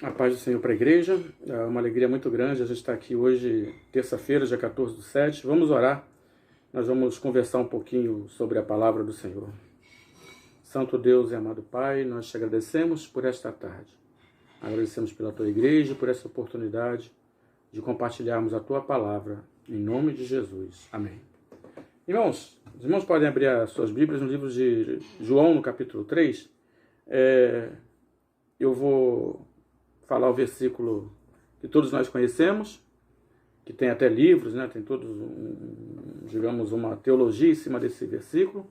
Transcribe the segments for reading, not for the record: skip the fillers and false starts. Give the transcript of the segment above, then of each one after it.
A paz do Senhor para a igreja. É uma alegria muito grande a gente estar aqui hoje, terça-feira, dia 14/7. Vamos orar. Nós vamos conversar um pouquinho sobre a palavra do Senhor. Santo Deus e amado Pai, nós te agradecemos por esta tarde. Agradecemos pela tua igreja, por essa oportunidade de compartilharmos a tua palavra. Em nome de Jesus. Amém. Irmãos, os irmãos podem abrir as suas Bíblias no livro de João, no capítulo 3. Eu vou falar o versículo que todos nós conhecemos, que tem até livros, né? Tem todos, digamos, uma teologia em cima desse versículo,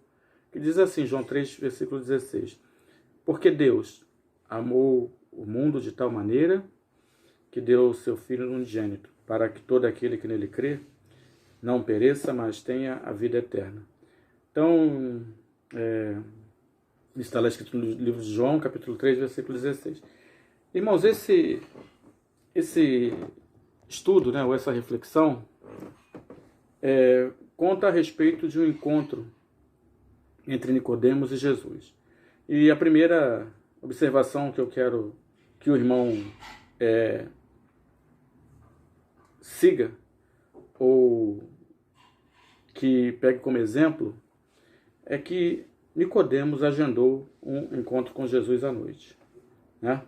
que diz assim, João 3, versículo 16. Porque Deus amou o mundo de tal maneira que deu o seu Filho unigênito, para que todo aquele que nele crê não pereça, mas tenha a vida eterna. Então, está lá escrito no livro de João, capítulo 3, versículo 16. Irmãos, esse estudo, né, ou essa reflexão, conta a respeito de um encontro entre Nicodemos e Jesus. E a primeira observação que eu quero que o irmão siga, ou que pegue como exemplo, é que Nicodemos agendou um encontro com Jesus à noite, né?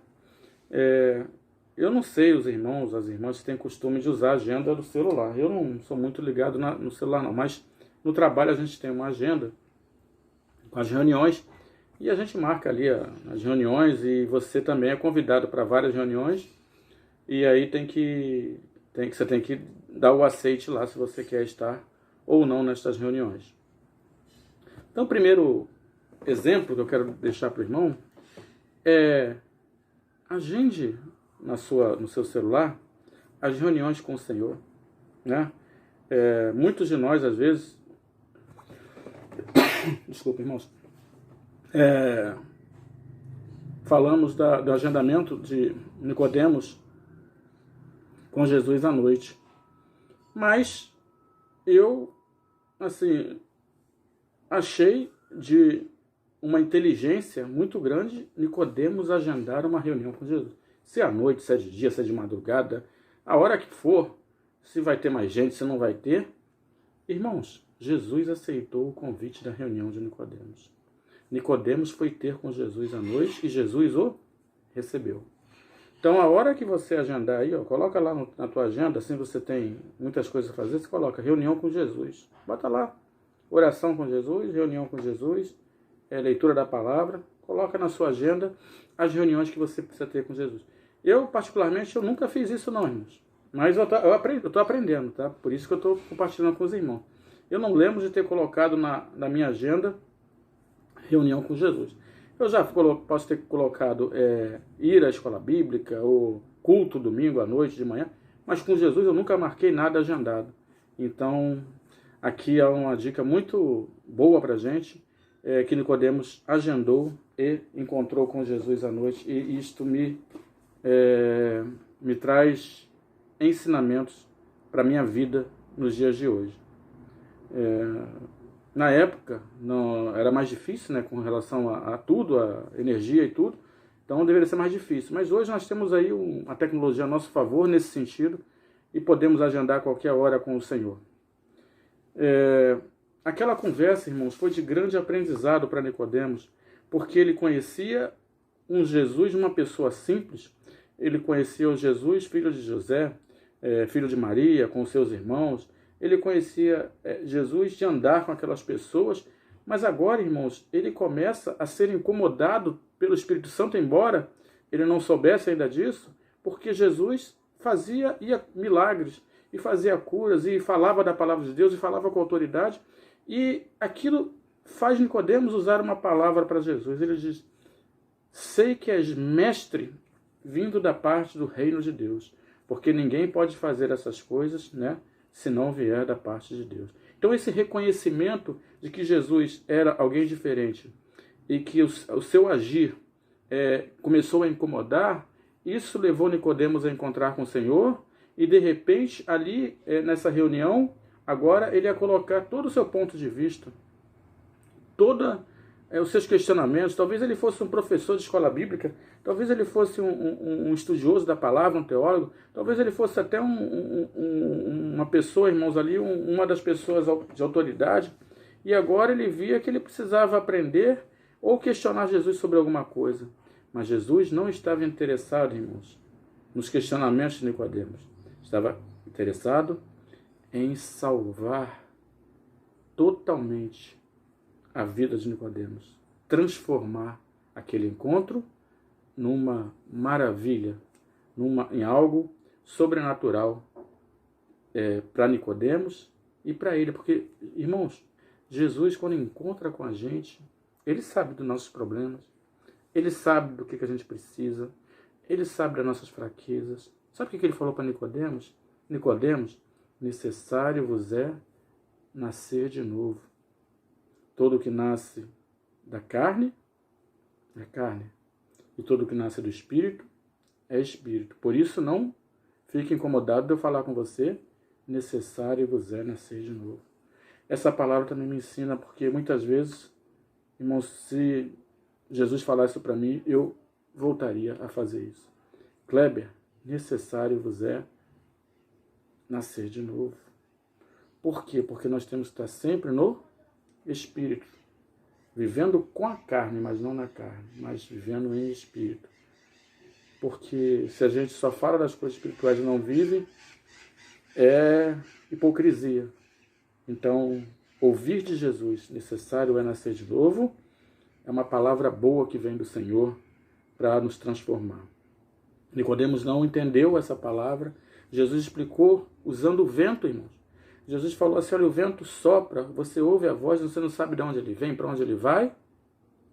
Eu não sei, os irmãos, as irmãs têm costume de usar a agenda do celular. Eu não sou muito ligado no celular não, mas no trabalho a gente tem uma agenda com as reuniões e a gente marca ali as reuniões, e você também é convidado para várias reuniões, e aí você tem que dar o aceite lá se você quer estar ou não nestas reuniões. Então o primeiro exemplo que eu quero deixar para o irmão é: agende no seu celular as reuniões com o Senhor, né? Muitos de nós, às vezes, desculpa, irmãos, falamos do agendamento de Nicodemos com Jesus à noite, mas eu, assim, achei de uma inteligência muito grande Nicodemos agendar uma reunião com Jesus. Se é à noite, se é de dia, se é de madrugada, a hora que for, se vai ter mais gente, se não vai ter. Irmãos, Jesus aceitou o convite da reunião de Nicodemos. Nicodemos foi ter com Jesus à noite e Jesus o recebeu. Então, a hora que você agendar aí, coloca lá na tua agenda, assim você tem muitas coisas a fazer, você coloca reunião com Jesus. Bota lá, oração com Jesus, reunião com Jesus, leitura da palavra, coloca na sua agenda as reuniões que você precisa ter com Jesus. Eu, particularmente, eu nunca fiz isso não, irmãos. Mas eu estou aprendendo, tá? Por isso que eu estou compartilhando com os irmãos. Eu não lembro de ter colocado na minha agenda reunião com Jesus. Eu já posso ter colocado ir à escola bíblica, ou culto domingo à noite, de manhã, mas com Jesus eu nunca marquei nada agendado. Então, aqui é uma dica muito boa para a gente, que Nicodemos agendou e encontrou com Jesus à noite, e isto me traz ensinamentos para a minha vida nos dias de hoje. Na época não era mais difícil, né, com relação a tudo, a energia e tudo, então deveria ser mais difícil. Mas hoje nós temos aí uma tecnologia a nosso favor nesse sentido, e podemos agendar qualquer hora com o Senhor. Aquela conversa, irmãos, foi de grande aprendizado para Nicodemos, porque ele conhecia um Jesus, uma pessoa simples. Ele conhecia o Jesus, filho de José, filho de Maria, com seus irmãos. Ele conhecia Jesus de andar com aquelas pessoas, mas agora, irmãos, ele começa a ser incomodado pelo Espírito Santo, embora ele não soubesse ainda disso, porque Jesus fazia milagres, e fazia curas, e falava da palavra de Deus, e falava com autoridade, e aquilo faz Nicodemos usar uma palavra para Jesus. Ele diz: sei que és mestre vindo da parte do reino de Deus, porque ninguém pode fazer essas coisas, né, se não vier da parte de Deus. Então esse reconhecimento de que Jesus era alguém diferente, e que o seu agir começou a incomodar, isso levou Nicodemos a encontrar com o Senhor, e de repente ali nessa reunião, agora ele ia colocar todo o seu ponto de vista, toda os seus questionamentos, talvez ele fosse um professor de escola bíblica, talvez ele fosse um estudioso da palavra, um teólogo, talvez ele fosse até uma pessoa, irmãos, ali, uma das pessoas de autoridade, e agora ele via que ele precisava aprender ou questionar Jesus sobre alguma coisa. Mas Jesus não estava interessado, irmãos, nos questionamentos de Nicodemos. Estava interessado em salvar totalmente a vida de Nicodemos, transformar aquele encontro numa maravilha, em algo sobrenatural para Nicodemos e para ele, porque, irmãos, Jesus, quando encontra com a gente, ele sabe dos nossos problemas, ele sabe do que a gente precisa, ele sabe das nossas fraquezas. Sabe o que ele falou para Nicodemos? Nicodemos, necessário vos é nascer de novo. Todo que nasce da carne é carne, e todo que nasce do espírito é espírito. Por isso não fique incomodado de eu falar com você, necessário vos é nascer de novo. Essa palavra também me ensina, porque muitas vezes, irmãos, se Jesus falasse isso para mim, eu voltaria a fazer isso. Kleber, necessário vos é nascer de novo. Por quê? Porque nós temos que estar sempre no espírito, vivendo com a carne, mas não na carne, mas vivendo em espírito. Porque se a gente só fala das coisas espirituais e não vive, é hipocrisia. Então, ouvir de Jesus, necessário é nascer de novo, é uma palavra boa que vem do Senhor para nos transformar. Nicodemos não entendeu essa palavra. Jesus explicou usando o vento, irmãos. Jesus falou assim, olha, o vento sopra, você ouve a voz, você não sabe de onde ele vem, para onde ele vai,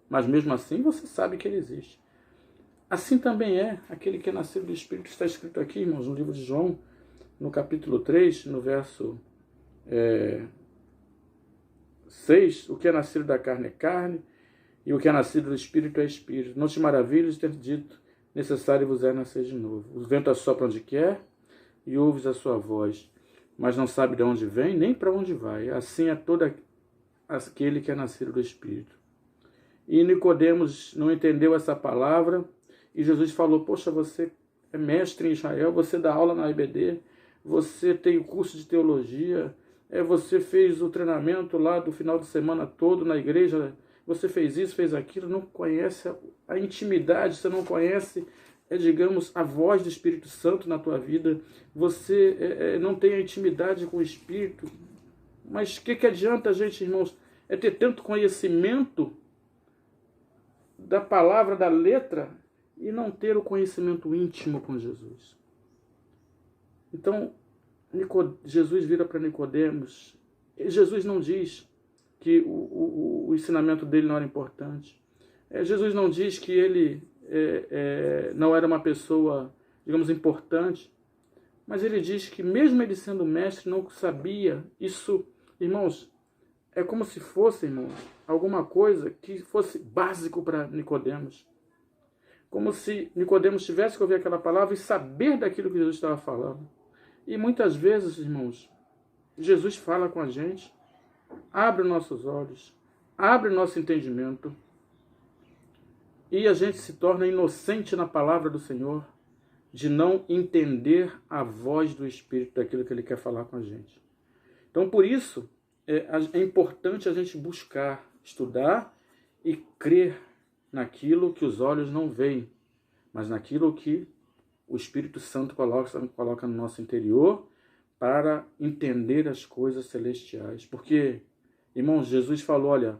mas mesmo assim você sabe que ele existe. Assim também é aquele que é nascido do Espírito, está escrito aqui, irmãos, no livro de João, no capítulo 3, no verso 6, o que é nascido da carne é carne, e o que é nascido do Espírito é Espírito. Não te maravilhes de ter dito, necessário vos é nascer de novo. O vento assopra onde quer, e ouves a sua voz, mas não sabe de onde vem, nem para onde vai. Assim é todo aquele que é nascido do Espírito. E Nicodemos não entendeu essa palavra, e Jesus falou, poxa, você é mestre em Israel, você dá aula na IBD, você tem o curso de teologia, você fez o treinamento lá do final de semana todo na igreja, você fez isso, fez aquilo, não conhece a intimidade, você não conhece, digamos, a voz do Espírito Santo na tua vida, você não tem a intimidade com o Espírito. Mas o que adianta a gente, irmãos, ter tanto conhecimento da palavra, da letra, e não ter o conhecimento íntimo com Jesus? Então, Jesus vira para Nicodemos. Jesus não diz que o ensinamento dele não era importante. Jesus não diz que ele não era uma pessoa, digamos, importante. Mas ele diz que mesmo ele sendo mestre, não sabia. Isso, irmãos, é como se fosse, irmãos, alguma coisa que fosse básico para Nicodemos. Como se Nicodemos tivesse que ouvir aquela palavra e saber daquilo que Jesus estava falando. E muitas vezes, irmãos, Jesus fala com a gente, abre nossos olhos, abre nosso entendimento, e a gente se torna inocente na palavra do Senhor, de não entender a voz do Espírito daquilo que Ele quer falar com a gente. Então, por isso, é importante a gente buscar, estudar e crer naquilo que os olhos não veem, mas naquilo que o Espírito Santo coloca no nosso interior para entender as coisas celestiais. Porque, irmãos, Jesus falou, olha,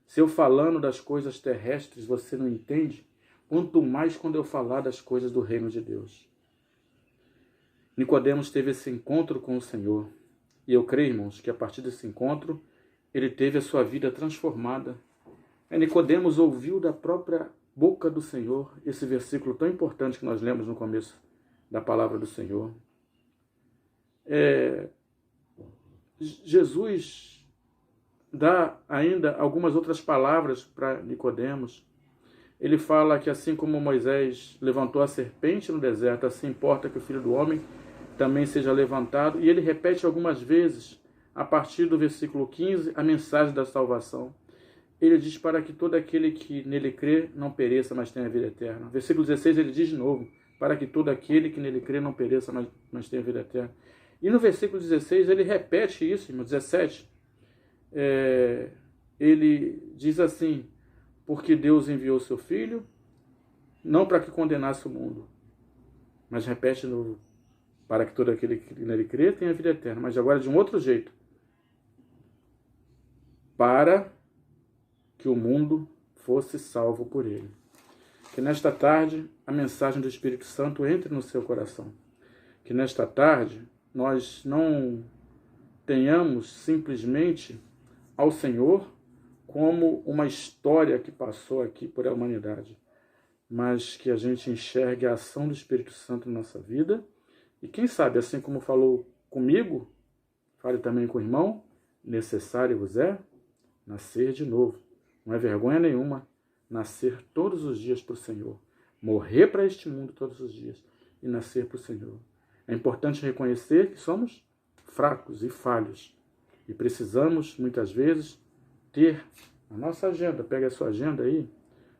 se eu falando das coisas terrestres você não entende, quanto mais quando eu falar das coisas do reino de Deus. Nicodemos teve esse encontro com o Senhor. E eu creio, irmãos, que a partir desse encontro, ele teve a sua vida transformada. Nicodemos ouviu da própria boca do Senhor esse versículo tão importante que nós lemos no começo da palavra do Senhor. Jesus dá ainda algumas outras palavras para Nicodemos. Ele fala que assim como Moisés levantou a serpente no deserto, assim importa que o Filho do Homem também seja levantado. E ele repete algumas vezes, a partir do versículo 15, a mensagem da salvação. ele diz para que todo aquele que nele crê não pereça, mas tenha vida eterna. Versículo 16 ele diz de novo, para que todo aquele que nele crê não pereça, mas tenha vida eterna. E no versículo 16 ele repete isso, irmão, 17. Ele diz assim, porque Deus enviou seu Filho, não para que condenasse o mundo, mas repete de novo, para que todo aquele que nele crê tenha vida eterna, mas agora de um outro jeito, para que o mundo fosse salvo por ele. Que nesta tarde a mensagem do Espírito Santo entre no seu coração. Que nesta tarde nós não tenhamos simplesmente ao Senhor como uma história que passou aqui por a humanidade, mas que a gente enxergue a ação do Espírito Santo na nossa vida e quem sabe, assim como falou comigo, fale também com o irmão, necessário vos é nascer de novo. Não é vergonha nenhuma nascer todos os dias para o Senhor, morrer para este mundo todos os dias e nascer para o Senhor. É importante reconhecer que somos fracos e falhos e precisamos, muitas vezes, ter a nossa agenda. Pega a sua agenda aí,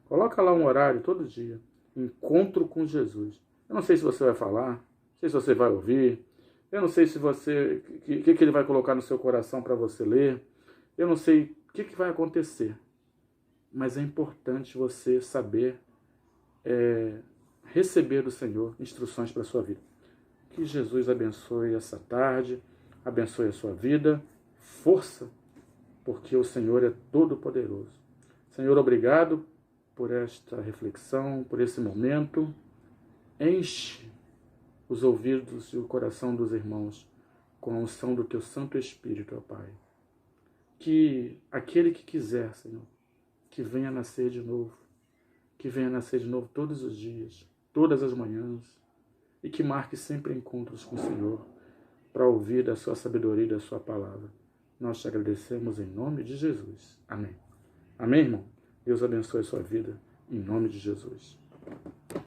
coloca lá um horário todo dia, encontro com Jesus. Eu não sei se você vai falar, não sei se você vai ouvir, eu não sei se você, o que ele vai colocar no seu coração para você ler, eu não sei o que vai acontecer, mas é importante você saber receber do Senhor instruções para a sua vida. Que Jesus abençoe essa tarde, abençoe a sua vida, força, porque o Senhor é todo-poderoso. Senhor, obrigado por esta reflexão, por esse momento. Enche os ouvidos e o coração dos irmãos com a unção do teu Santo Espírito, ó Pai. Que aquele que quiser, Senhor, que venha nascer de novo, que venha nascer de novo todos os dias, todas as manhãs, e que marque sempre encontros com o Senhor, para ouvir da sua sabedoria e da sua palavra. Nós te agradecemos em nome de Jesus. Amém. Amém, irmão? Deus abençoe a sua vida, em nome de Jesus.